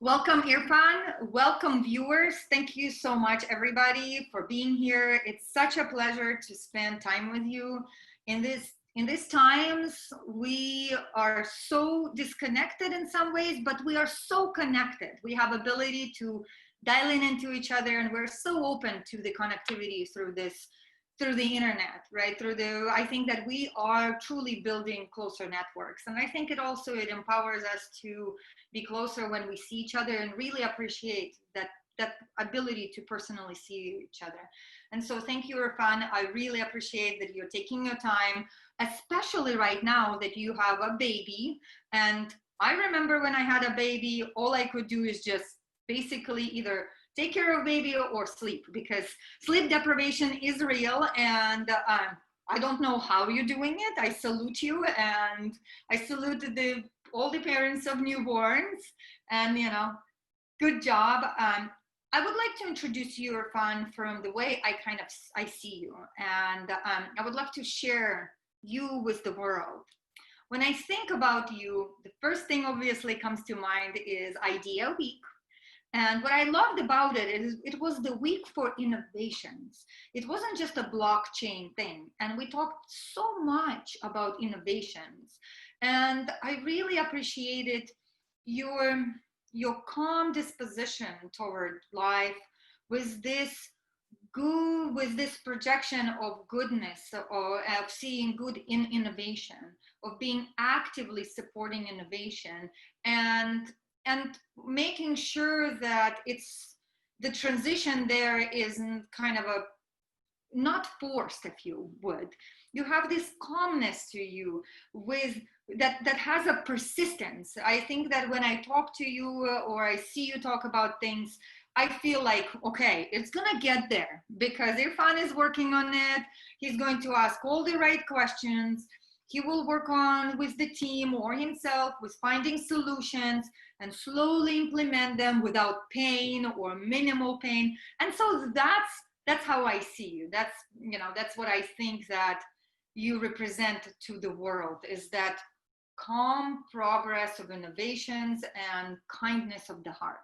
Welcome, Irfan. Welcome, viewers. Thank you so much, everybody, for being here. It's such a pleasure to spend time with you. In these times, we are so disconnected in some ways, but we are so connected. We have ability to dial in into each other, and we're so open to the connectivity through the internet, right? I think that we are truly building closer networks. And I think it empowers us to be closer when we see each other and really appreciate that ability to personally see each other. And so thank you, Irfan. I really appreciate that you're taking your time, especially right now that you have a baby. And I remember when I had a baby, all I could do is just basically either take care of baby or sleep, because sleep deprivation is real. And I don't know how you're doing it. I salute you, and I salute all the parents of newborns, and good job. I would like to introduce you, Irfan, from the way I see you, and I would love to share you with the world. When I think about you, the first thing obviously comes to mind is Idea Week. And what I loved about it is it was the week for innovations. It wasn't just a blockchain thing. And we talked so much about innovations. And I really appreciated your calm disposition toward life with this projection of goodness, or of seeing good in innovation, of being actively supporting innovation, and making sure that the transition there isn't kind of not forced, if you would. You have this calmness to you with that has a persistence. I think that when I talk to you, or I see you talk about things, I feel like, okay, it's gonna get there, because Irfan is working on it. He's going to ask all the right questions. He will work on with the team or himself with finding solutions and slowly implement them without pain or minimal pain. And so that's how I see you. That's what I think that you represent to the world, is that calm progress of innovations and kindness of the heart.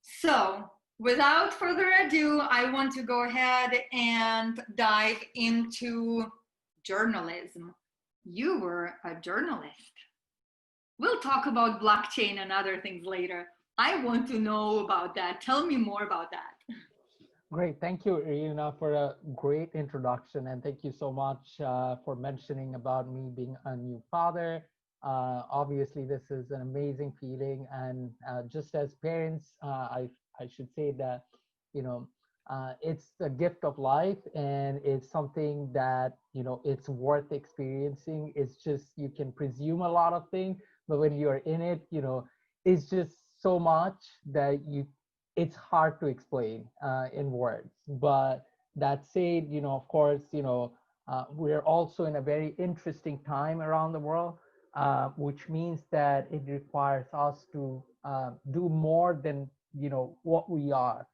So without further ado, I want to go ahead and dive into journalism. You were a journalist. We'll talk about blockchain and other things later. I want to know about that. Tell me more about that. Great. Thank you, Irina, for a great introduction. And thank you so much for mentioning about me being a new father. Obviously, this is an amazing feeling. And just as parents, I should say that, it's a gift of life, and it's something that, it's worth experiencing. It's just, you can presume a lot of things, but when you're in it, it's just so much that it's hard to explain in words. But that said, of course, we're also in a very interesting time around the world, which means that it requires us to do more than what we are.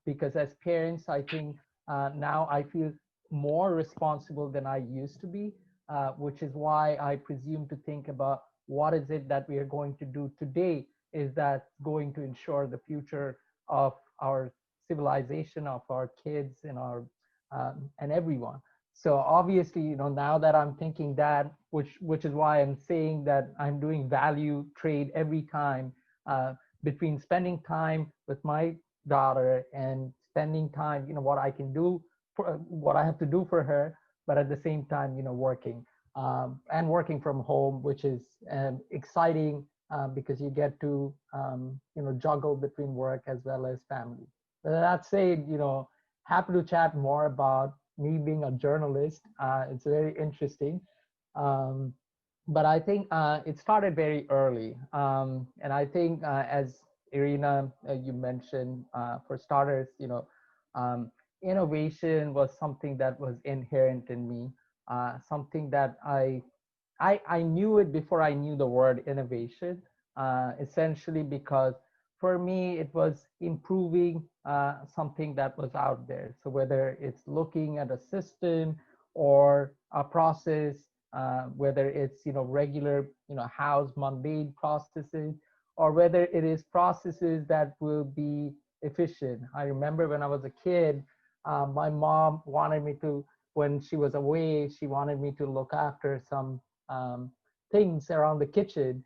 Because as parents, I think now I feel more responsible than I used to be, which is why I presume to think about what is it that we are going to do today is that going to ensure the future of our civilization, of our kids, and our and everyone. So obviously, now that I'm thinking that, which is why I'm saying that I'm doing value trade every time, between spending time with my daughter and spending time, what I can do for what I have to do for her, but at the same time, working and working from home, which is exciting because you get to juggle between work as well as family. But that said, happy to chat more about me being a journalist. It's very interesting. But I think it started very early. And I think as Irina, you mentioned, for starters, innovation was something that was inherent in me, something that I knew it before I knew the word innovation, essentially because for me, it was improving something that was out there. So whether it's looking at a system or a process, whether it's, regular, house mundane processes, or whether it is processes that will be efficient. I remember when I was a kid, my mom wanted me to, when she was away, she wanted me to look after some um, things around the kitchen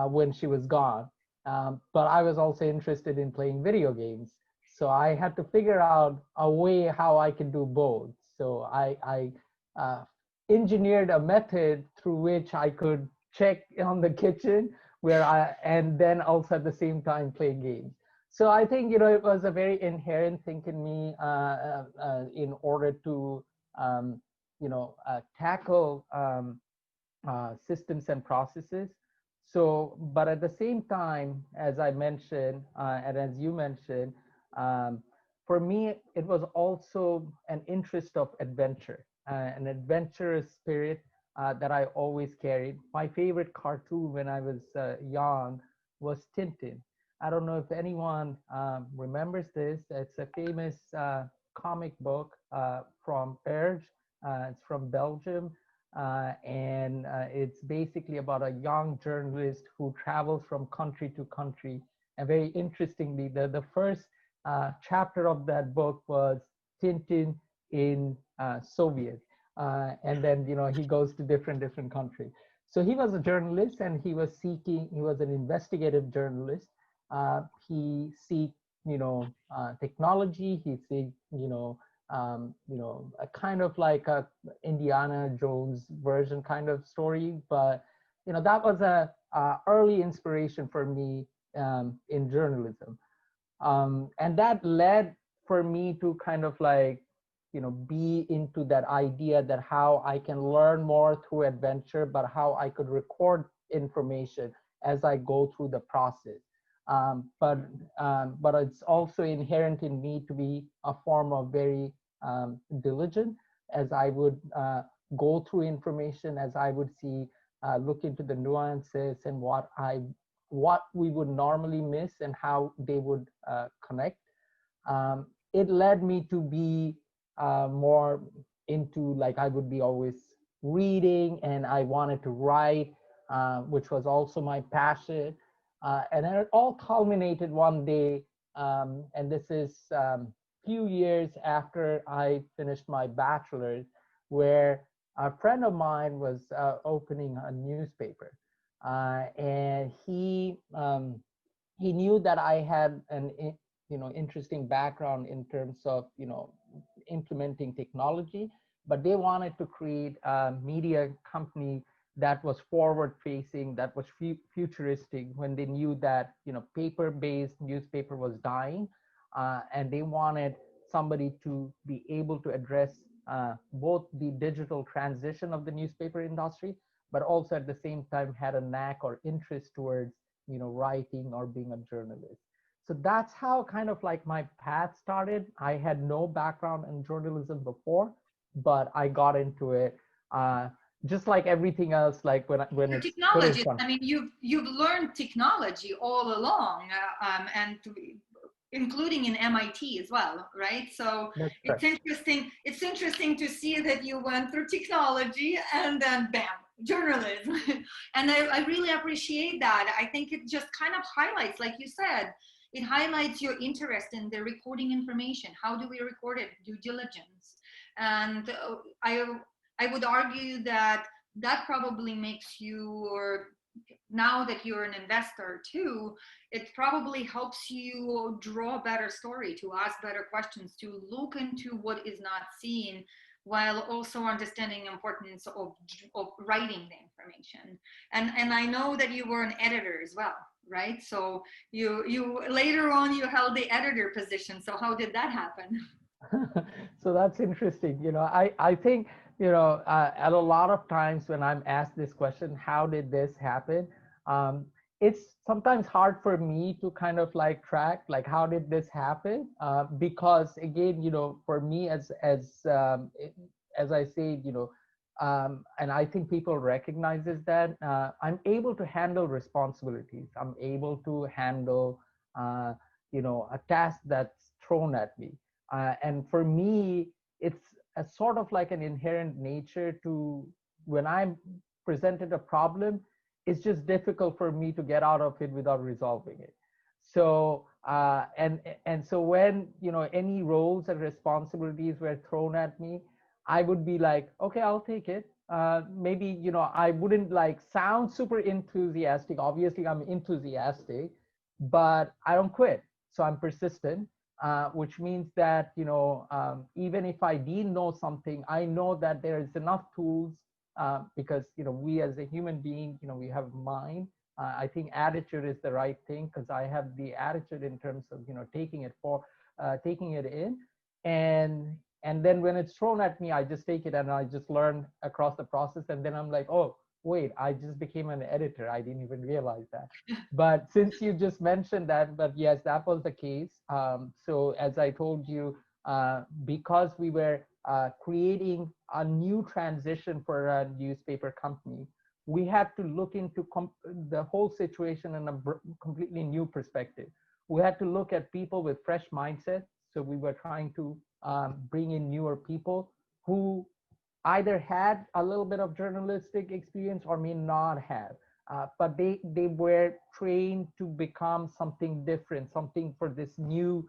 when she was gone. But I was also interested in playing video games. So I had to figure out a way how I can do both. So I engineered a method through which I could check on the kitchen where and then also at the same time play games. So I think, it was a very inherent thing in me in order to, tackle systems and processes. So, but at the same time, as I mentioned, and as you mentioned, um, for me, it was also an interest of adventure, an adventurous spirit that I always carried. My favorite cartoon when I was young was Tintin. I don't know if anyone remembers this. It's a famous comic book from Urge. It's from Belgium, and it's basically about a young journalist who travels from country to country. And very interestingly, the first chapter of that book was Tintin in Soviet, and then he goes to different countries. So he was a journalist, and he was seeking. He was an investigative journalist. He seeked technology. He seeked a kind of like a Indiana Jones version kind of story. But that was a early inspiration for me in journalism, and that led for me to kind of like be into that idea that how I can learn more through adventure, but how I could record information as I go through the process. But it's also inherent in me to be a form of very diligent, as I would go through information, as I would see, look into the nuances and what we would normally miss and how they would connect. It led me to be more into, like, I would be always reading, and I wanted to write, which was also my passion. And then it all culminated one day, and this is few years after I finished my bachelor's, where a friend of mine was opening a newspaper, and he knew that I had an interesting background in terms of implementing technology, but they wanted to create a media company that was forward facing, that was futuristic, when they knew that paper based newspaper was dying, and they wanted somebody to be able to address both the digital transition of the newspaper industry, but also at the same time had a knack or interest towards writing or being a journalist. So that's how kind of like my path started. I had no background in journalism before, but I got into it, just like everything else, like when You're it's put in technologist. front. I mean, you've learned technology all along, and including in MIT as well, right? So That's it's correct. interesting. It's interesting to see that you went through technology and then bam, journalism. And I really appreciate that. I think it just kind of highlights, like you said, it highlights your interest in the recording information. How do we record it? Due diligence. And I would argue that that probably makes you, or now that you're an investor too, it probably helps you draw a better story, to ask better questions, to look into what is not seen, while also understanding the importance of writing the information. And I know that you were an editor as well, right? So you later on you held the editor position. So how did that happen? So that's interesting. I think, at a lot of times when I'm asked this question, how did this happen? Um, it's sometimes hard for me to kind of like track, like, how did this happen? Because again, for me, as I say, and I think people recognizes that I'm able to handle responsibilities. I'm able to handle, a task that's thrown at me. And for me, it's a sort of like an inherent nature to, when I'm presented a problem, it's just difficult for me to get out of it without resolving it. So and so when any roles and responsibilities were thrown at me, I would be like, okay, I'll take it. Maybe I wouldn't like sound super enthusiastic. Obviously I'm enthusiastic, but I don't quit. So I'm persistent, which means that even if I didn't know something, I know that there is enough tools, because we as a human being, we have a mind. I think attitude is the right thing, because I have the attitude in terms of taking it in, and then when it's thrown at me, I just take it and I just learn across the process, and then I'm like, oh wait, I just became an editor. I didn't even realize that. But since you just mentioned that, but yes, that was the case. So as I told you, because we were creating a new transition for a newspaper company, we had to look into the whole situation in a completely new perspective. We had to look at people with fresh mindset. So we were trying to bring in newer people who either had a little bit of journalistic experience or may not have, but they were trained to become something different, something for this new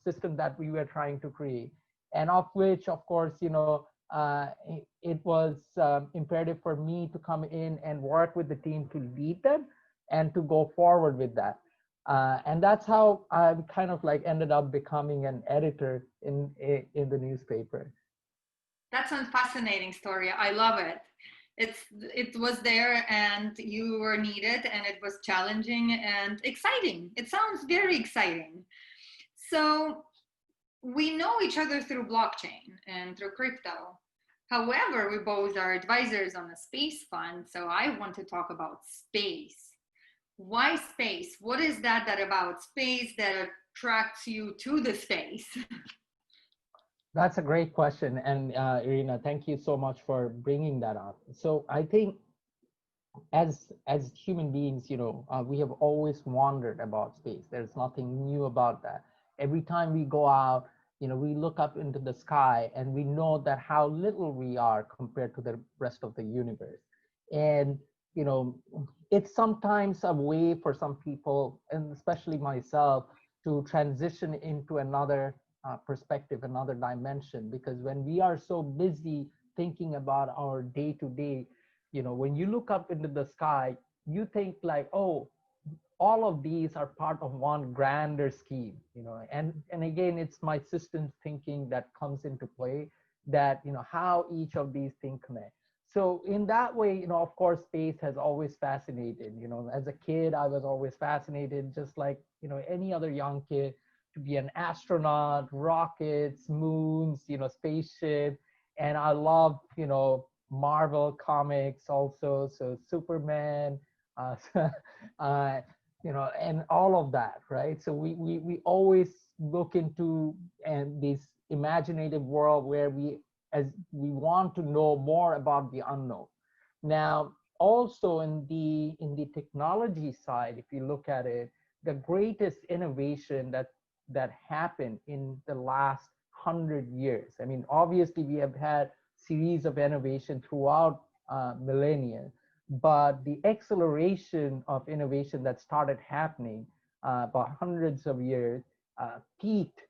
system that we were trying to create, and of which, of course, it was imperative for me to come in and work with the team to lead them and to go forward with that. And that's how I kind of like ended up becoming an editor in the newspaper. That's a fascinating story. I love it. It was there and you were needed and it was challenging and exciting. It sounds very exciting. So we know each other through blockchain and through crypto. However, we both are advisors on a space fund. So I want to talk about space. Why space? What is that about space that attracts you to the space? That's a great question. And Irina, thank you so much for bringing that up. So I think as human beings, we have always wondered about space. There's nothing new about that. Every time we go out, we look up into the sky and we know that how little we are compared to the rest of the universe. And, it's sometimes a way for some people, and especially myself, to transition into another perspective, another dimension, because when we are so busy thinking about our day to day, when you look up into the sky, you think like, oh, all of these are part of one grander scheme, and again, it's my systems thinking that comes into play, that how each of these things connect. So in that way, of course, space has always fascinated. As a kid, I was always fascinated, just like any other young kid, to be an astronaut, rockets, moons, spaceship. And I love Marvel comics also, so Superman, uh, and all of that, right? So we always look into and this imaginative world where we want to know more about the unknown. Now, also in the technology side, if you look at it, the greatest innovation that happened in the last 100 years. I mean, obviously we have had series of innovation throughout millennia, but the acceleration of innovation that started happening about hundreds of years peaked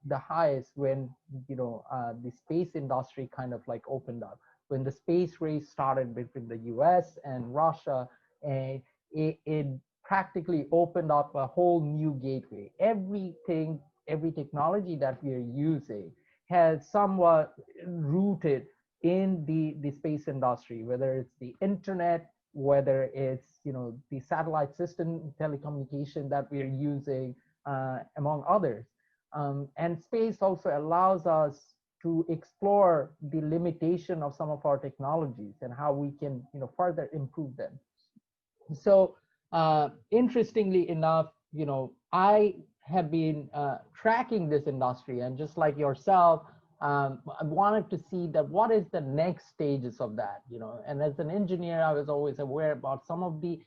the highest when the space industry kind of like opened up, when the space race started between the US and Russia, and it practically opened up a whole new gateway. Every technology that we are using has somewhat rooted in the space industry, whether it's the internet, whether it's the satellite system telecommunication that we are using, among others. And space also allows us to explore the limitation of some of our technologies and how we can further improve them. So interestingly enough, I have been tracking this industry, and just like yourself, I wanted to see that what is the next stages of that, and as an engineer, I was always aware about some of the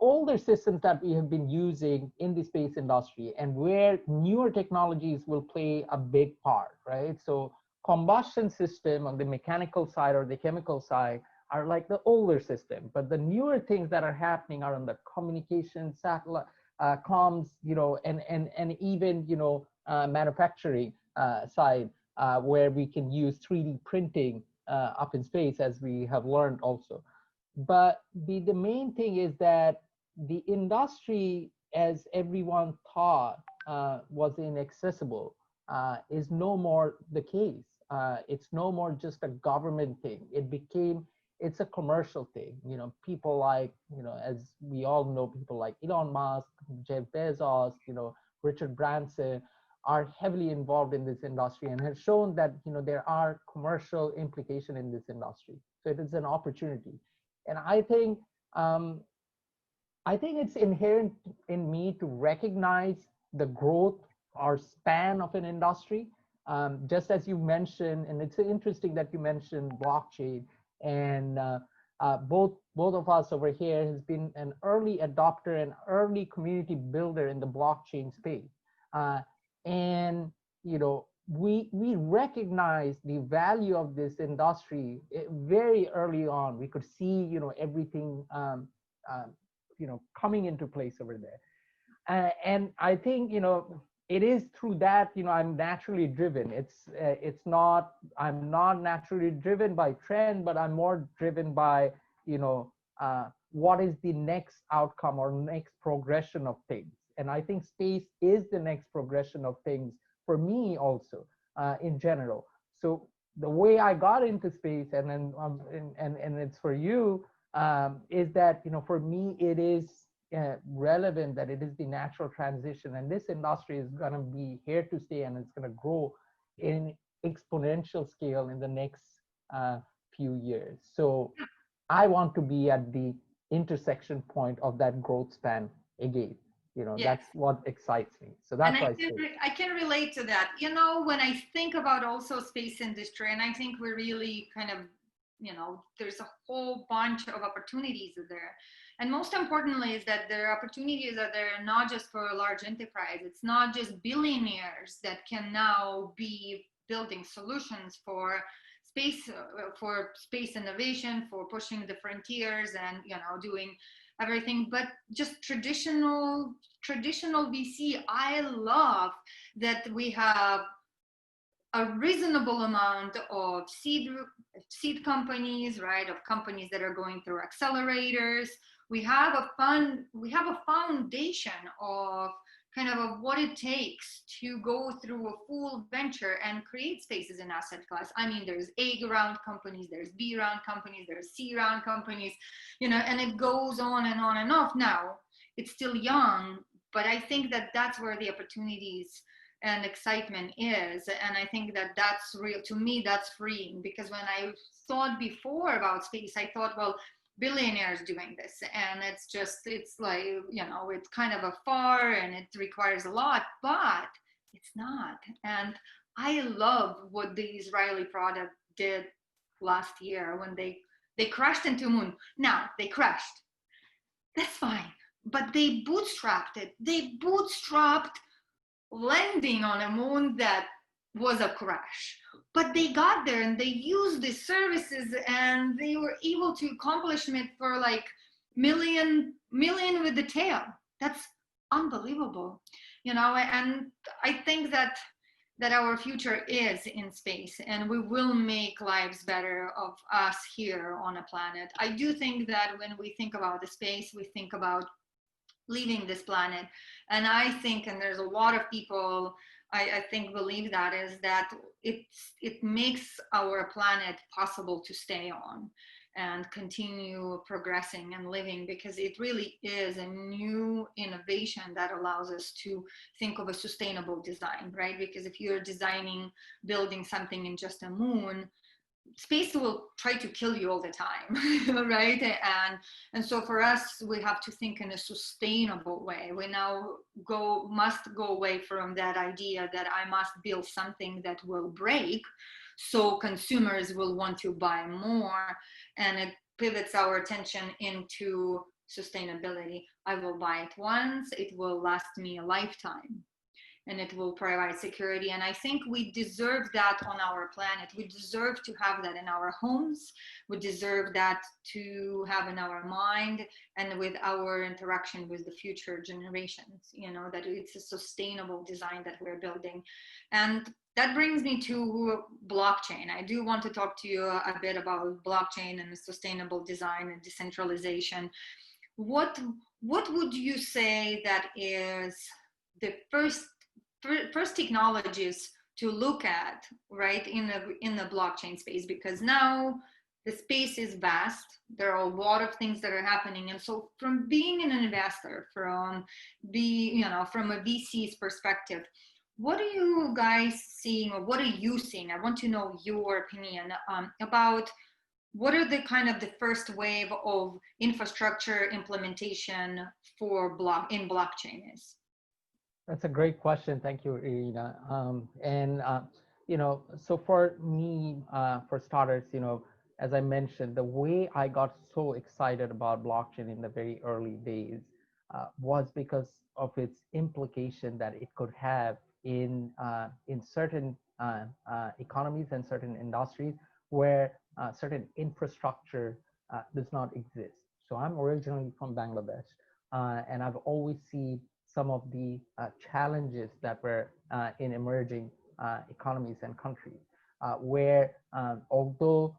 older systems that we have been using in the space industry and where newer technologies will play a big part, right? So combustion system on the mechanical side or the chemical side, are like the older system, but the newer things that are happening are on the communication, satellite, comms, and even, manufacturing side, where we can use 3D printing up in space, as we have learned also. But the main thing is that the industry, as everyone thought was inaccessible, is no more the case. It's no more just a government thing. It's a commercial thing. People like, as we all know, people like Elon Musk, Jeff Bezos, Richard Branson are heavily involved in this industry and have shown that, there are commercial implication in this industry. So it is an opportunity. And um, I think it's inherent in me to recognize the growth or span of an industry. Just as you mentioned, and it's interesting that you mentioned blockchain, and both of us over here has been an early adopter and early community builder in the blockchain space. And we recognize the value of this industry very early on. We could see everything coming into place over there. And I think it is through that I'm naturally driven. I'm not naturally driven by trend, but I'm more driven by what is the next outcome or next progression of things. And I think space is the next progression of things for me also, in general. So the way I got into space, and then and it's for you, is that for me it is relevant that it is the natural transition, and this industry is going to be here to stay, and it's going to grow in exponential scale in the next few years. So I want to be at the intersection point of that growth span again. Yes. That's what excites me. So that's why I can relate to that. When I think about also space industry, and I think we're really kind of, there's a whole bunch of opportunities there. And most importantly is that there are opportunities that are not just for a large enterprise. It's not just billionaires that can now be building solutions for space innovation, for pushing the frontiers and, doing everything, but just traditional VC. I love that we have a reasonable amount of seed companies, right? Of companies that are going through accelerators. We have a foundation of kind of what it takes to go through a full venture and create spaces in asset class. I mean, there's A round companies, there's B round companies, there's C round companies, and it goes on and on and off. Now, it's still young, but I think that that's where the opportunities and excitement is. And I think that that's real. To me, that's freeing, because when I thought before about space, I thought, well, billionaires doing this, and it's like, it's kind of afar and it requires a lot, but it's not. And I love what the Israeli product did last year when they crashed into moon. Now they crashed, that's fine, but they bootstrapped it. They bootstrapped landing on a moon that was a crash, but they got there and they used the services and they were able to accomplish it for like million with the tail. That's unbelievable, and I think that our future is in space, and we will make lives better of us here on a planet. I do think that when we think about the space, we think about leaving this planet. And I think, and there's a lot of people I think believe that, is that it makes our planet possible to stay on and continue progressing and living, because it really is a new innovation that allows us to think of a sustainable design, right? Because if you're building something in just a moon, space will try to kill you all the time, right? And so for us, we have to think in a sustainable way. We now must go away from that idea that I must build something that will break, so consumers will want to buy more, and it pivots our attention into sustainability. I will buy it once, it will last me a lifetime. and it will provide security. And I think we deserve that on our planet. We deserve to have that in our homes. We deserve that to have in our mind and with our interaction with the future generations, that it's a sustainable design that we're building. And that brings me to blockchain. I do want to talk to you a bit about blockchain and sustainable design and decentralization. What would you say that is the first technologies to look at, right, in the blockchain space? Because now the space is vast. There are a lot of things that are happening, and so from being an investor, from a VC's perspective, what are you guys seeing, or what are you seeing? I want to know your opinion about what are the kind of the first wave of infrastructure implementation for blockchain is? That's a great question. Thank you, Irina. So for me, for starters, as I mentioned, the way I got so excited about blockchain in the very early days was because of its implication that it could have in certain economies and certain industries where certain infrastructure does not exist. So I'm originally from Bangladesh, and I've always seen some of the challenges that were in emerging economies and countries, where although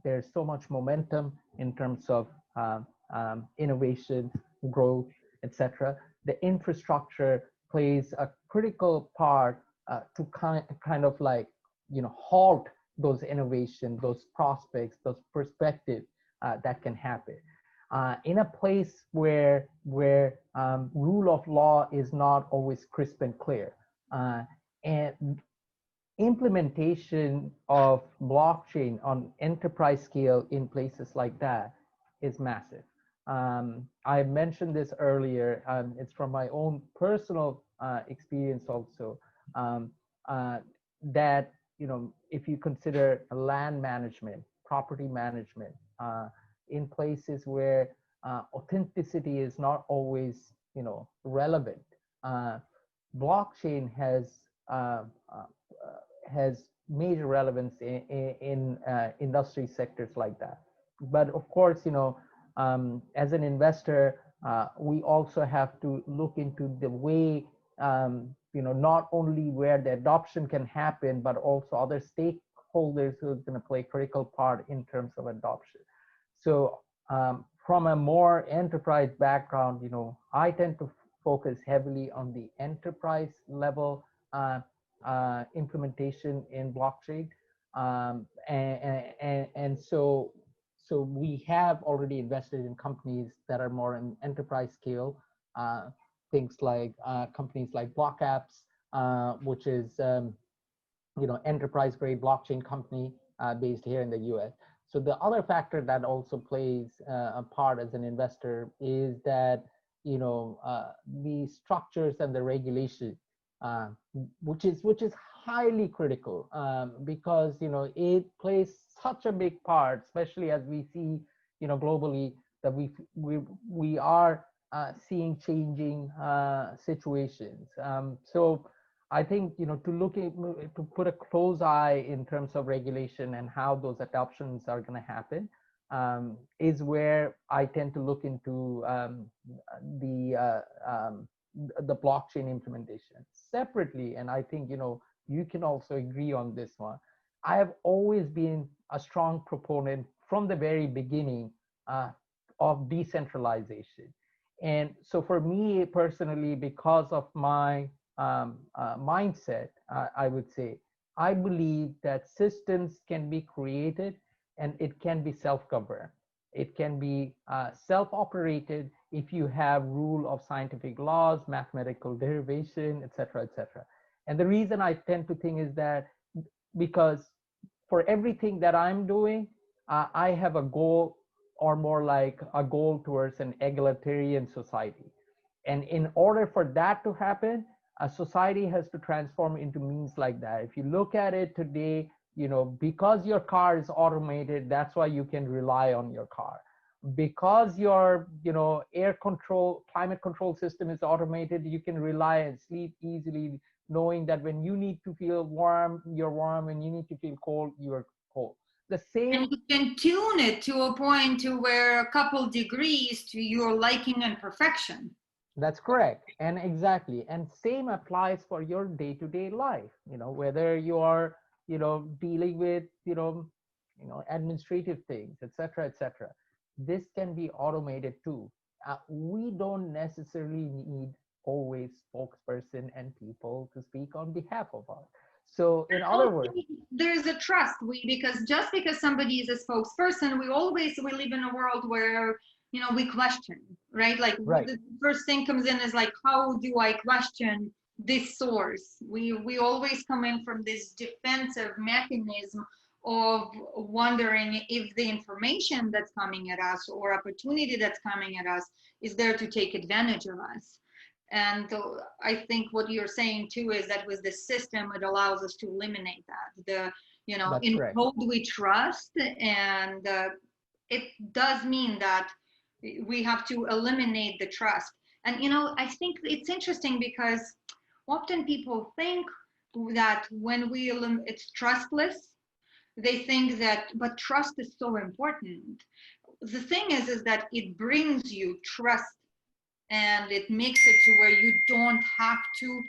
there's so much momentum in terms of innovation, growth, etc., the infrastructure plays a critical part to kind of like halt those innovations, those prospects, those perspectives that can happen. In a place where rule of law is not always crisp and clear, and implementation of blockchain on enterprise scale in places like that is massive. I mentioned this earlier. It's from my own personal experience also, that if you consider land management, property management, in places where authenticity is not always relevant, blockchain has major relevance in industry sectors like that. But of course, as an investor, we also have to look into the way, not only where the adoption can happen, but also other stakeholders who are going to play a critical part in terms of adoption. So from a more enterprise background, I tend to focus heavily on the enterprise level implementation in blockchain. And so we have already invested in companies that are more in enterprise scale, things like companies like Block Apps, which is enterprise grade blockchain company based here in the US. So the other factor that also plays a part as an investor is that the structures and the regulation, which is highly critical, because it plays such a big part, especially as we see globally that we are seeing changing situations. So I think to put a close eye in terms of regulation and how those adoptions are going to happen is where I tend to look into the blockchain implementation separately. And I think you can also agree on this one. I have always been a strong proponent from the very beginning of decentralization. And so for me personally, because of my mindset, I would say, I believe that systems can be created and it can be self-governed. It can be self-operated if you have rule of scientific laws, mathematical derivation, etc., etc. And the reason I tend to think is that because for everything that I'm doing, I have a goal, or more like a goal towards an egalitarian society. And in order for that to happen, a society has to transform into means like that. If you look at it today, because your car is automated, that's why you can rely on your car. because your air control, climate control system is automated, you can rely and sleep easily, knowing that when you need to feel warm, you're warm, and you need to feel cold, you're cold. The And same. you can tune it to a point to where a couple degrees to your liking and perfection. That's correct. And exactly. And same applies for your day-to-day life, whether you are, dealing with, administrative things, etc., etc. This can be automated too. We don't necessarily need always spokesperson and people to speak on behalf of us. So in other words, There's a trust, because just because somebody is a spokesperson, we live in a world where we question, right? Like right. the first thing comes in is like, how do I question this source? We always come in from this defensive mechanism of wondering if the information that's coming at us or opportunity that's coming at us is there to take advantage of us. And I think what you're saying too is that with the system, it allows us to eliminate that. That's In correct. code we trust, and it does mean that we have to eliminate the trust. And I think it's interesting because often people think that when it's trustless, they think that, but trust is so important. The thing is that it brings you trust, and it makes it to where you don't have to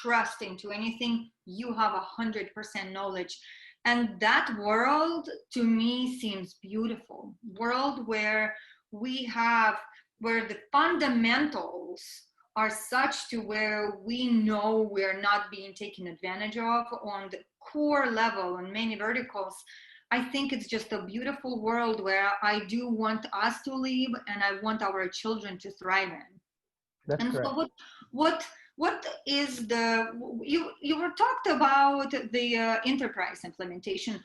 trust into anything. You have 100% knowledge, and that world to me seems beautiful. World where the fundamentals are such to where we know we're not being taken advantage of on the core level on many verticals. I think it's just a beautiful world where I do want us to live, and I want our children to thrive in. That's And so correct. what is the you were talked about the enterprise implementation.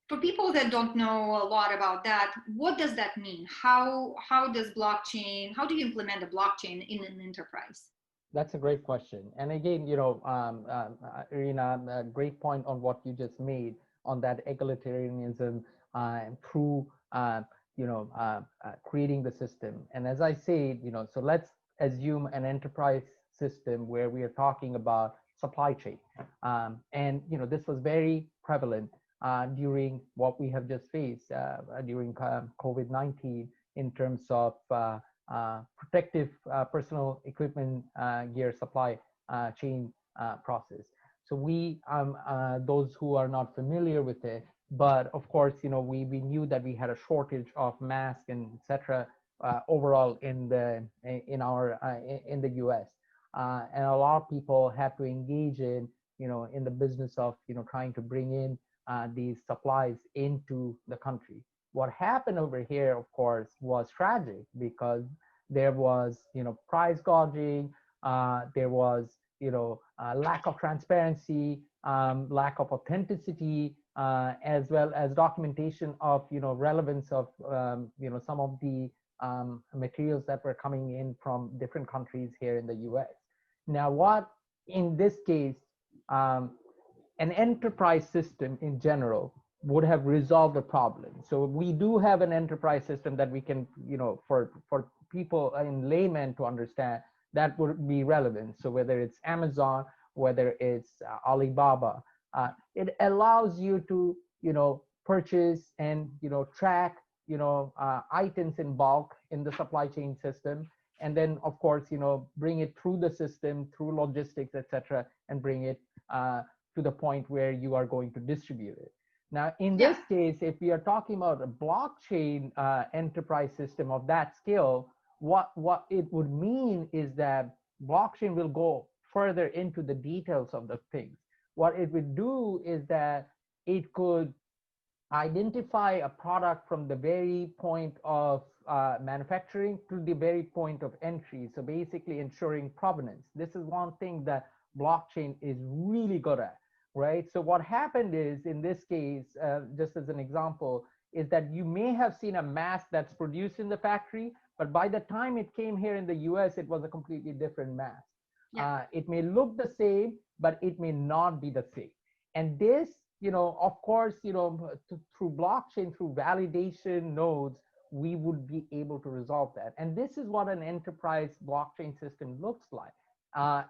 For people that don't know a lot about that, what does that mean? How does blockchain? How do you implement a blockchain in an enterprise? That's a great question. And again, Irina, a great point on what you just made on that egalitarianism through, creating the system. And as I say, so let's assume an enterprise system where we are talking about supply chain. And, this was very prevalent during what we have just faced during COVID-19 in terms of protective personal equipment gear supply chain process. So those who are not familiar with it, but of course, we knew that we had a shortage of masks and etc. Overall in the U.S. And a lot of people had to engage in the business of trying to bring in these supplies into the country. What happened over here, of course, was tragic because there was, price gouging, there was, lack of transparency, lack of authenticity, as well as documentation of, relevance of, some of the materials that were coming in from different countries here in the U.S. Now, what in this case, an enterprise system in general would have resolved the problem. So we do have an enterprise system that we can, for people in laymen to understand, that would be relevant. So whether it's Amazon, whether it's Alibaba, it allows you to, purchase and, track, items in bulk in the supply chain system. And then, of course, bring it through the system, through logistics, etc., and bring it to the point where you are going to distribute it. Now, in Yeah. this case, if we are talking about a blockchain enterprise system of that scale, what it would mean is that blockchain will go further into the details of the things. What it would do is that it could identify a product from the very point of manufacturing to the very point of entry. So basically ensuring provenance. This is one thing that blockchain is really good at, right? So what happened is, in this case, just as an example, is that you may have seen a mask that's produced in the factory, but by the time it came here in the US, it was a completely different mask. Yeah. It may look the same, but it may not be the same. And this, of course, through blockchain, through validation nodes, we would be able to resolve that. And this is what an enterprise blockchain system looks like.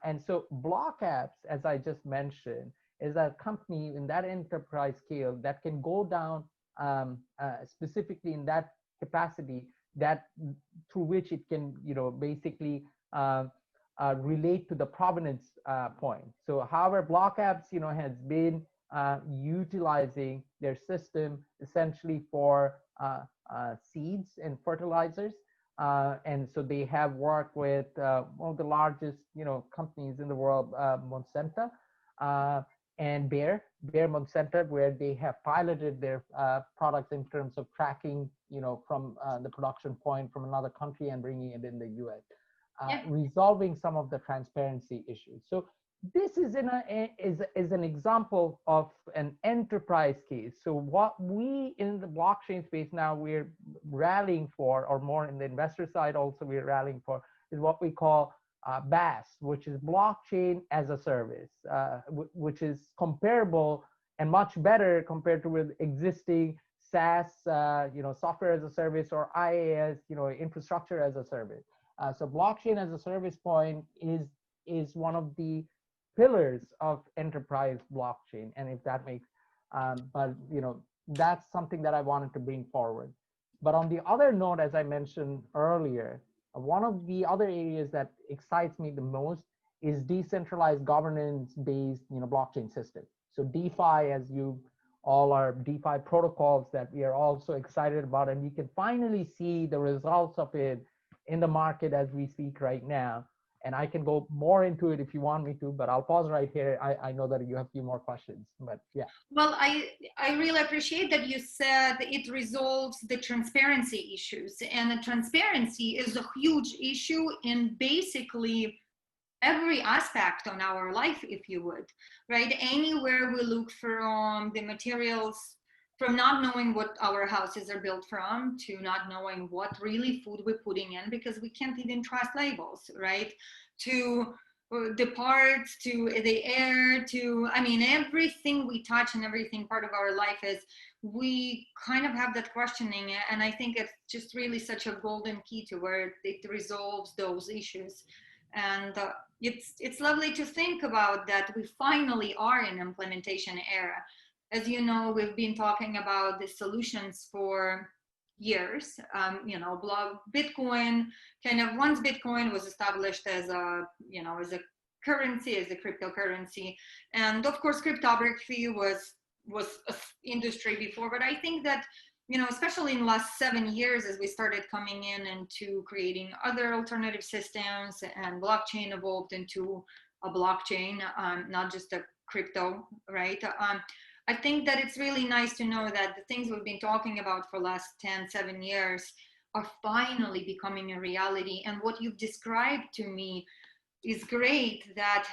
And so Block Apps, as I just mentioned, is a company in that enterprise scale that can go down specifically in that capacity, that through which it can, basically relate to the provenance point. So however, Block Apps, has been utilizing their system essentially for seeds and fertilizers. And so they have worked with one of the largest, companies in the world, Monsanto, and Bayer Monsanto, where they have piloted their products in terms of tracking, from the production point from another country and bringing it in the US, resolving some of the transparency issues. So this is is an example of an enterprise case. So what we in the blockchain space now we're rallying for, or more in the investor side also we're rallying for, is what we call BaaS, which is blockchain as a service, which is comparable and much better compared to with existing SaaS, software as a service, or IaaS, infrastructure as a service. So blockchain as a service point is one of the pillars of enterprise blockchain, and if that makes, but that's something that I wanted to bring forward. But on the other note, as I mentioned earlier, one of the other areas that excites me the most is decentralized governance-based, blockchain system. So DeFi, as you all are, DeFi protocols that we are also excited about, and you can finally see the results of it in the market as we speak right now. And I can go more into it if you want me to, but I'll pause right here. I know that you have a few more questions, but yeah. Well, I really appreciate that you said it resolves the transparency issues. And the transparency is a huge issue in basically every aspect on our life, if you would, right? Anywhere we look from the materials, from not knowing what our houses are built from, to not knowing what really food we're putting in because we can't even trust labels, right? To the parts, to the air, to, I mean, everything we touch and everything part of our life is, we kind of have that questioning. And I think it's just really such a golden key to where it resolves those issues. And it's lovely to think about that we finally are in implementation era. As you know, we've been talking about the solutions for years. Bitcoin, kind of once Bitcoin was established as a, as a currency, as a cryptocurrency, and of course, cryptography was an industry before. But I think that, especially in the last 7 years, as we started coming in into creating other alternative systems, and blockchain evolved into a blockchain, not just a crypto, right? I think that it's really nice to know that the things we've been talking about for the last 7 years are finally becoming a reality. And what you've described to me is great, that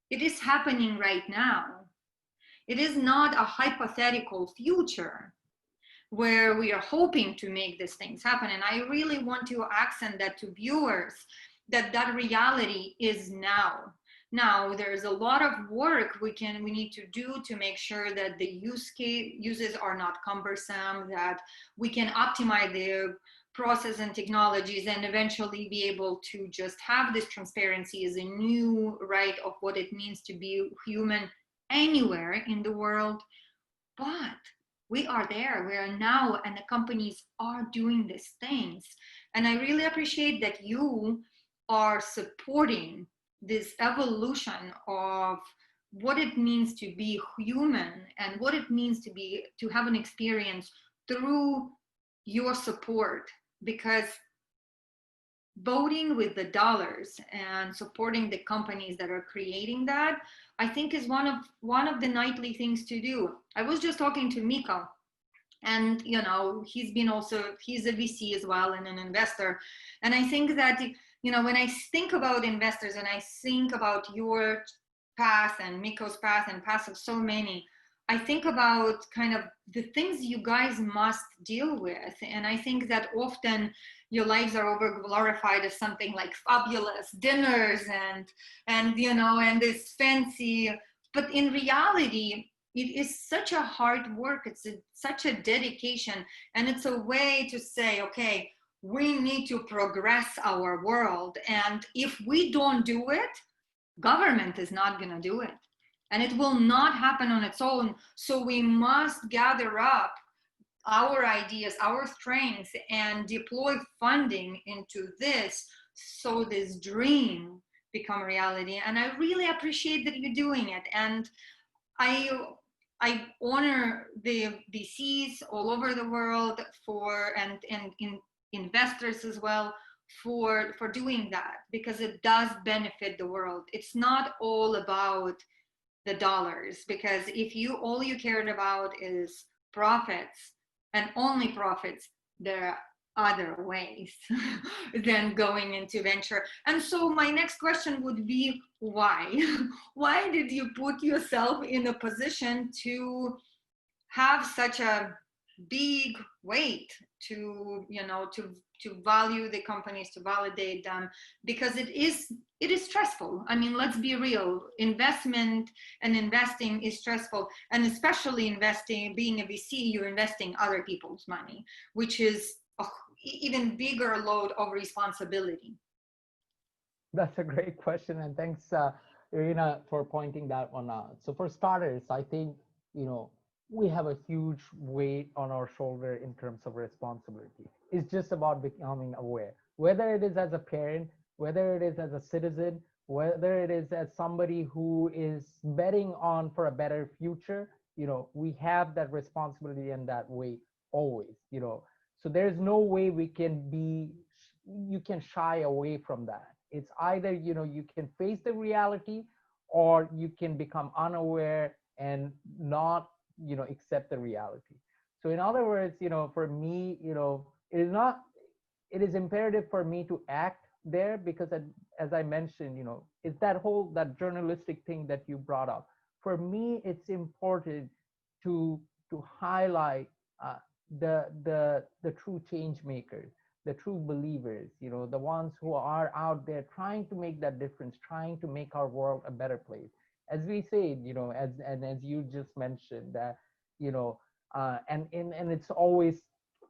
it is happening right now. It is not a hypothetical future where we are hoping to make these things happen. And I really want to accent that to viewers, that reality is now. Now, there's a lot of work we need to do to make sure that the uses are not cumbersome, that we can optimize the process and technologies, and eventually be able to just have this transparency as a new right of what it means to be human anywhere in the world. But we are there, we are now, and the companies are doing these things. And I really appreciate that you are supporting this evolution of what it means to be human, and what it means to have an experience through your support. Because voting with the dollars and supporting the companies that are creating that, I think is one of the nightly things to do. I was just talking to Miko, and he's a VC as well, and an investor. And I think that, when I think about investors, and I think about your path and Miko's path and paths of so many, I think about kind of the things you guys must deal with. And I think that often your lives are over glorified as something like fabulous dinners and this fancy, but in reality, it is such a hard work. It's such a dedication. And it's a way to say, okay, we need to progress our world. And if we don't do it, government is not going to do it. And it will not happen on its own. So we must gather up our ideas, our strengths, and deploy funding into this so this dream become reality. And I really appreciate that you're doing it. And I I honor the VCs all over the world for and investors as well for doing that, because it does benefit the world. It's not all about the dollars, because if you all you cared about is profits and only profits, there are other ways than going into venture. And so my next question would be, why? Why did you put yourself in a position to have such a big weight to, you know, to value the companies, to validate them? Because it is stressful. I mean, let's be real. Investment and investing is stressful, and especially investing, being a VC, you're investing other people's money, which is a even bigger load of responsibility. That's a great question, and thanks, Irina, for pointing that one out. So for starters, I think, you know, we have a huge weight on our shoulder in terms of responsibility. It's just about becoming aware, whether it is as a parent, whether it is as a citizen, whether it is as somebody who is betting on for a better future. You know, we have that responsibility and that weight always. You know, so there's no way we can be, you can shy away from that. It's either, you know, you can face the reality, or you can become unaware and not, you know, accept the reality. So in other words, you know, for me, you know, it is not, it is imperative for me to act there, because as I mentioned, you know, it's that whole, that journalistic thing that you brought up. For me, it's important to highlight the true change makers, the true believers, you know, the ones who are out there trying to make that difference, trying to make our world a better place. As we say, you know, as you just mentioned, that, you know, and it's always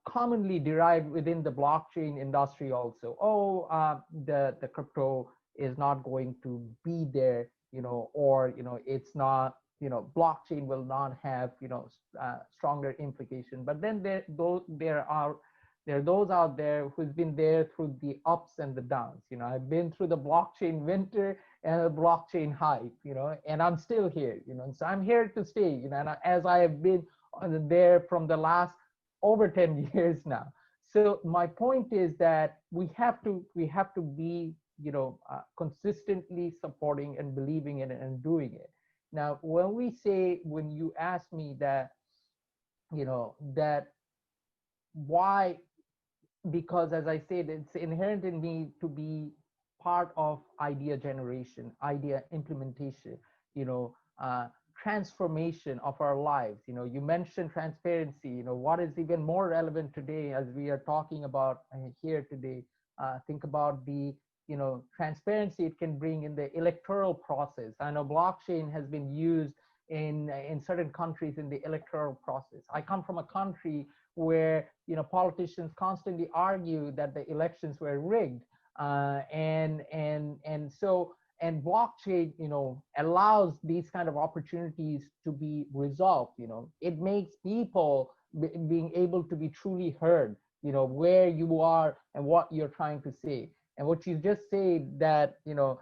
commonly derived within the blockchain industry also. Oh, the crypto is not going to be there, you know, or, you know, it's not, you know, blockchain will not have, you know, stronger implication. But then there are those out there who's been there through the ups and the downs. You know, I've been through the blockchain winter and the blockchain hype, you know, and I'm still here, you know, and so I'm here to stay, you know, and as I have been there from the last over 10 years now. So my point is that we have to be, you know, consistently supporting and believing in it and doing it. Now, when you ask me that, you know, that why, because as I said, it's inherent in me to be part of idea generation, idea implementation, you know, transformation of our lives. You know, you mentioned transparency. You know, what is even more relevant today as we are talking about here today? Think about the, you know, transparency it can bring in the electoral process. I know blockchain has been used in certain countries in the electoral process. I come from a country where, you know, politicians constantly argue that the elections were rigged, and so, and blockchain, you know, allows these kind of opportunities to be resolved. You know, it makes people being able to be truly heard, you know, where you are and what you're trying to say. And what you just said, that, you know,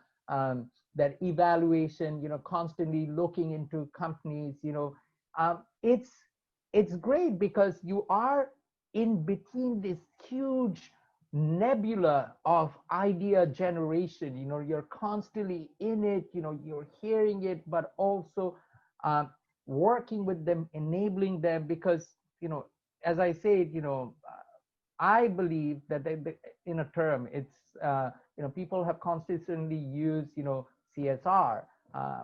that evaluation, you know, constantly looking into companies, you know, it's great, because you are in between this huge nebula of idea generation. You know, you're constantly in it, you know, you're hearing it, but also working with them, enabling them, because, you know, as I said, you know, I believe that in a term, it's, you know, people have consistently used, you know, CSR,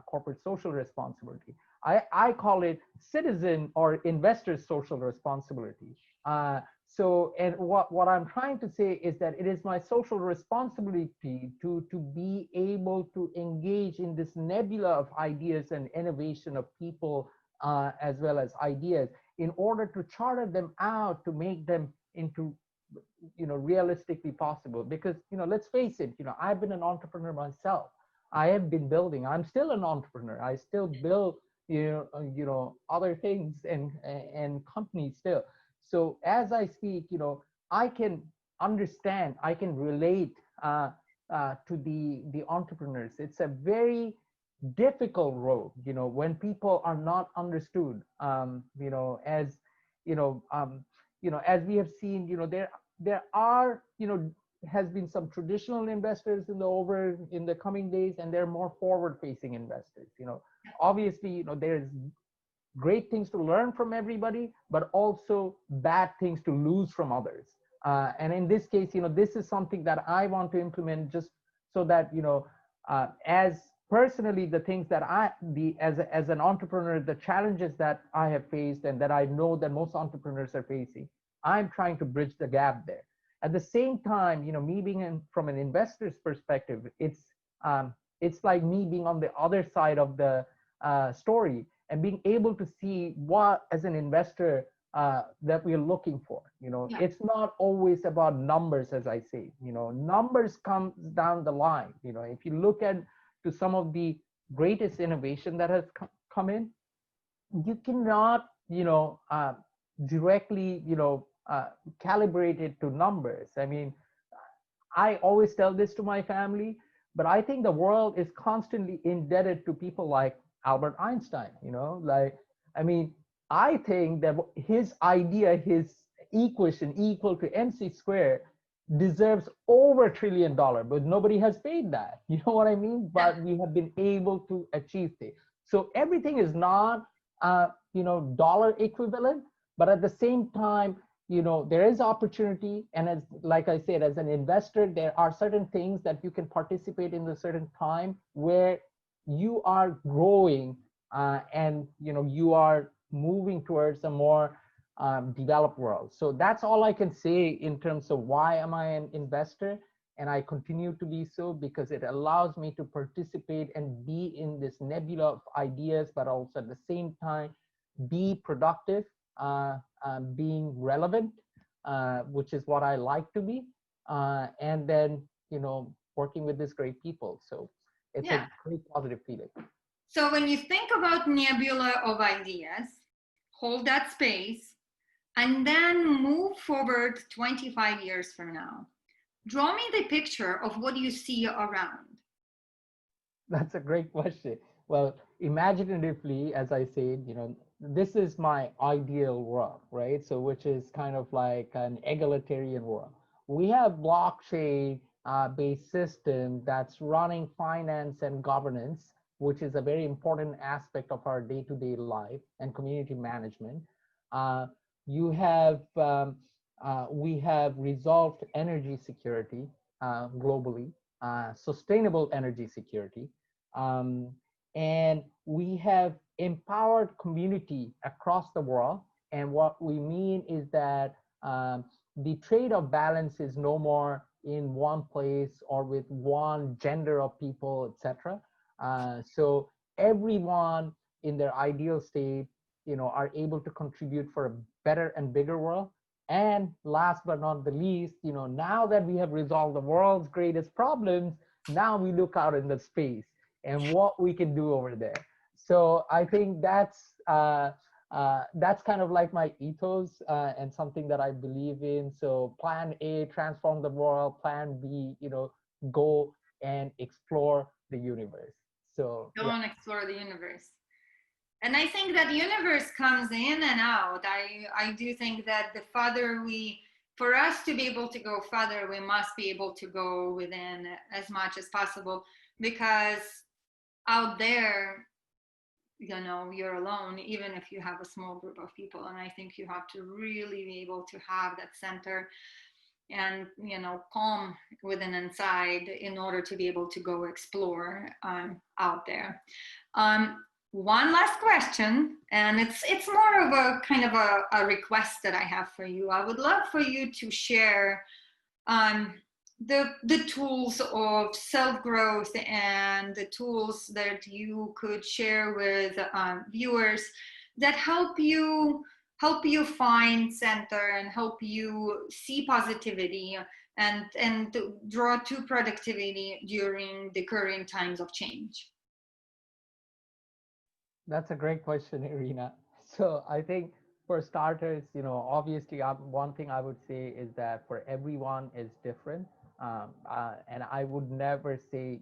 corporate social responsibility. I call it citizen or investor social responsibility. So, and what I'm trying to say is that it is my social responsibility to be able to engage in this nebula of ideas and innovation of people as well as ideas, in order to charter them out to make them into, realistically possible. Because, let's face it, I've been an entrepreneur myself. I have been building. I'm still an entrepreneur. I still build, other things and companies still. So as I speak, I can understand, I can relate to the entrepreneurs. It's a very difficult road, when people are not understood. As you know, as we have seen, there are, has been some traditional investors in the coming days, and there are more forward facing investors. Obviously, there's great things to learn from everybody, but also bad things to lose from others. And in this case, this is something that I want to implement, just so that, as personally, the things that as an entrepreneur, the challenges that I have faced and that I know that most entrepreneurs are facing, I'm trying to bridge the gap there. At the same time, me being from an investor's perspective, it's like me being on the other side of the story, and being able to see what, as an investor, that we're looking for. Yeah. It's not always about numbers, as I say. Numbers comes down the line. If you look at to some of the greatest innovation that has come in, you cannot, directly, calibrate it to numbers. I mean, I always tell this to my family, but I think the world is constantly indebted to people like Albert Einstein. I mean, I think that his idea, his equation equal to mc squared, deserves over $1 trillion, but nobody has paid that. You know what I mean? But we have been able to achieve it. So everything is not, dollar equivalent, but at the same time, there is opportunity. And as, like I said, as an investor, there are certain things that you can participate in a certain time where you are growing, and, you are moving towards a more developed world. So that's all I can say in terms of why am I an investor. And I continue to be so because it allows me to participate and be in this nebula of ideas, but also at the same time, be productive, being relevant, which is what I like to be. And then, working with these great people. So it's a great positive feeling. So when you think about nebula of ideas, hold that space, and then move forward 25 years from now. Draw me the picture of what you see around. That's a great question. Well, imaginatively, as I said, this is my ideal world, right? So which is kind of like an egalitarian world. We have blockchain based system that's running finance and governance, which is a very important aspect of our day-to-day life and community management. You have, we have resolved energy security globally, sustainable energy security, and we have empowered community across the world. And what we mean is that the trade of balance is no more in one place or with one gender of people, etc. So everyone in their ideal state, are able to contribute for a better and bigger world. And last but not the least, now that we have resolved the world's greatest problems, now we look out in the space and what we can do over there. So I think that's kind of like my ethos, and something that I believe in. So plan A, transform the world. Plan B, go and explore the universe. So go and explore the universe. And I think that the universe comes in and out. I do think that the farther for us to be able to go farther, we must be able to go within as much as possible, because out there, you're alone, even if you have a small group of people. And I think you have to really be able to have that center and, calm within inside in order to be able to go explore out there. One last question, and it's more of a kind of a request that I have for you. I would love for you to share the tools of self-growth and the tools that you could share with viewers that help you find center and help you see positivity and draw to productivity during the current times of change? That's a great question, Irina. So I think for starters, obviously, one thing I would say is that for everyone is different. And I would never say,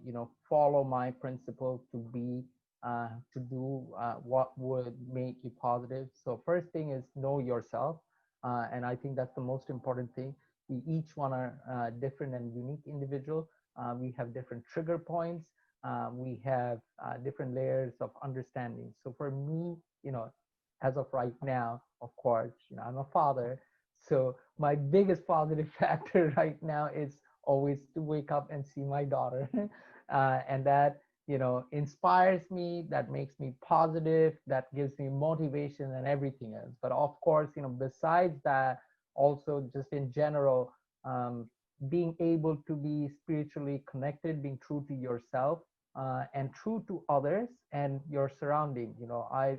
follow my principle to do what would make you positive. So first thing is know yourself. And I think that's the most important thing. We each one are different and unique individual. We have different trigger points. We have different layers of understanding. So for me, as of right now, of course, I'm a father. So my biggest positive factor right now is always to wake up and see my daughter. And that, inspires me, that makes me positive, that gives me motivation and everything else. But of course, besides that, also just in general, being able to be spiritually connected, being true to yourself, and true to others and your surrounding. I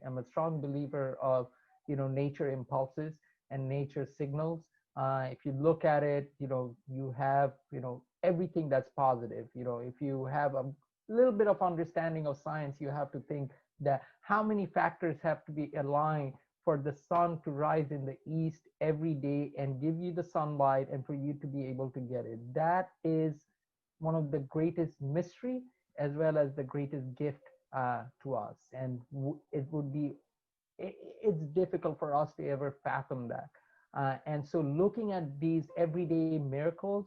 am a strong believer of, nature impulses and nature signals. If you look at it, you have, everything that's positive. If you have a little bit of understanding of science, you have to think that how many factors have to be aligned for the sun to rise in the east every day and give you the sunlight and for you to be able to get it. That is one of the greatest mystery as well as the greatest gift to us. And it would be, it's difficult for us to ever fathom that. And so looking at these everyday miracles,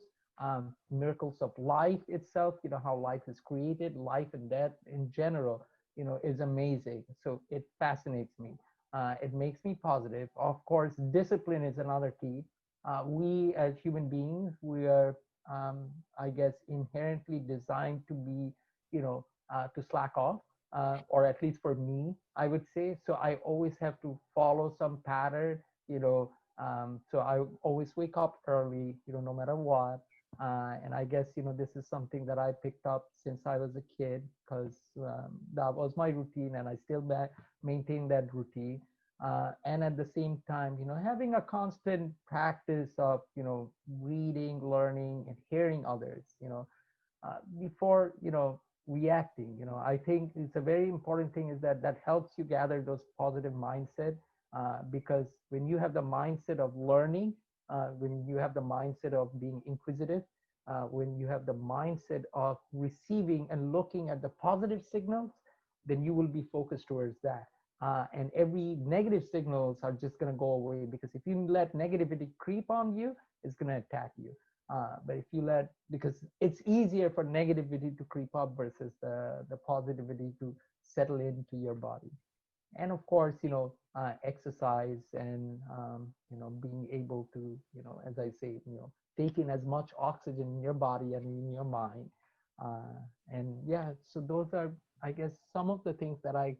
miracles of life itself, how life is created, life and death in general, is amazing. So it fascinates me. It makes me positive. Of course, discipline is another key. We as human beings, we are, I guess, inherently designed to be, to slack off, or at least for me, I would say. So I always have to follow some pattern, so I always wake up early, no matter what. And I guess, this is something that I picked up since I was a kid because that was my routine and I still maintain that routine. And at the same time, having a constant practice of, reading, learning, and hearing others, before, reacting. I think it's a very important thing is that helps you gather those positive mindset, because when you have the mindset of learning, when you have the mindset of being inquisitive, when you have the mindset of receiving and looking at the positive signals, then you will be focused towards that. And every negative signals are just going to go away, because if you let negativity creep on you, it's going to attack you. But if you because it's easier for negativity to creep up versus the positivity to settle into your body. And of course, exercise and, being able to, as I say, take in as much oxygen in your body and in your mind. And yeah, so those are, I guess, some of the things that I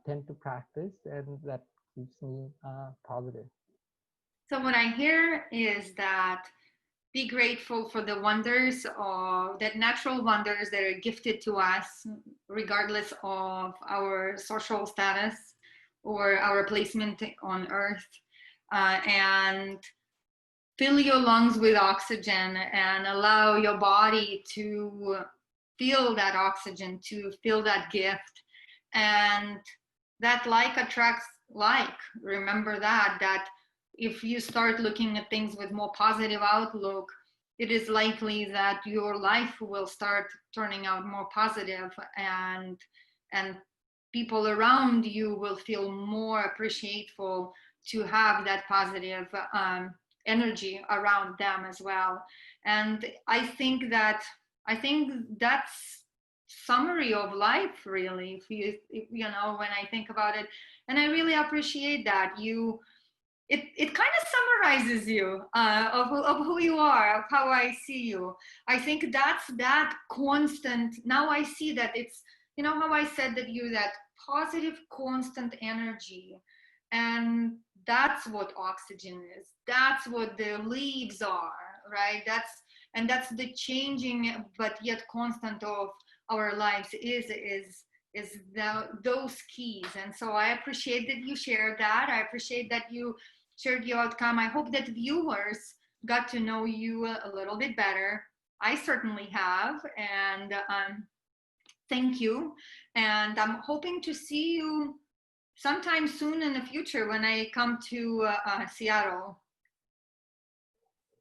tend to practice and that keeps me positive. So what I hear is that be grateful for the wonders of that natural wonders that are gifted to us regardless of our social status or our placement on earth, and fill your lungs with oxygen and allow your body to feel that oxygen, to feel that gift. And that like attracts like. Remember that if you start looking at things with more positive outlook, it is likely that your life will start turning out more positive, and people around you will feel more appreciateful to have that positive energy around them as well. And I think that's summary of life, really, if when I think about it. And I really appreciate that it kind of summarizes you, of who you are, of how I see you. I think that's that constant. Now I see that it's, how I said that that positive constant energy, and that's what oxygen is. That's what the leaves are, right? That's the changing but yet constant of our lives is is those keys. And so I appreciate that you shared that. I appreciate that you shared your outcome. I hope that viewers got to know you a little bit better. I certainly have. And thank you. And I'm hoping to see you sometime soon in the future when I come to Seattle.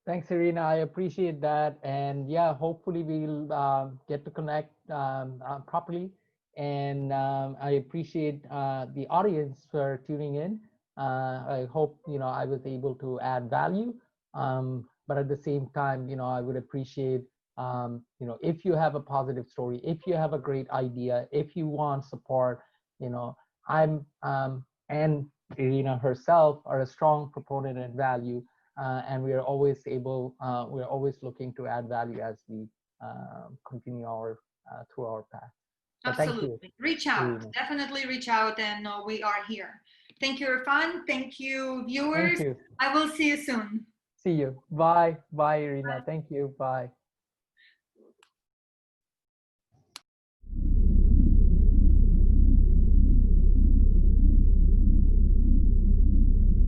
Thanks, Irina. I appreciate that. And yeah, hopefully we'll get to connect properly. And I appreciate the audience for tuning in. I hope, I was able to add value. But at the same time, I would appreciate, if you have a positive story, if you have a great idea, if you want support, I'm and Irina herself are a strong proponent and value. And we are always we're always looking to add value as we continue through our path. So thank you. Absolutely. Reach out. Irina. Definitely reach out, and we are here. Thank you, Irfan. Thank you, viewers. Thank you. I will see you soon. See you. Bye. Bye, Irina. Thank you. Bye.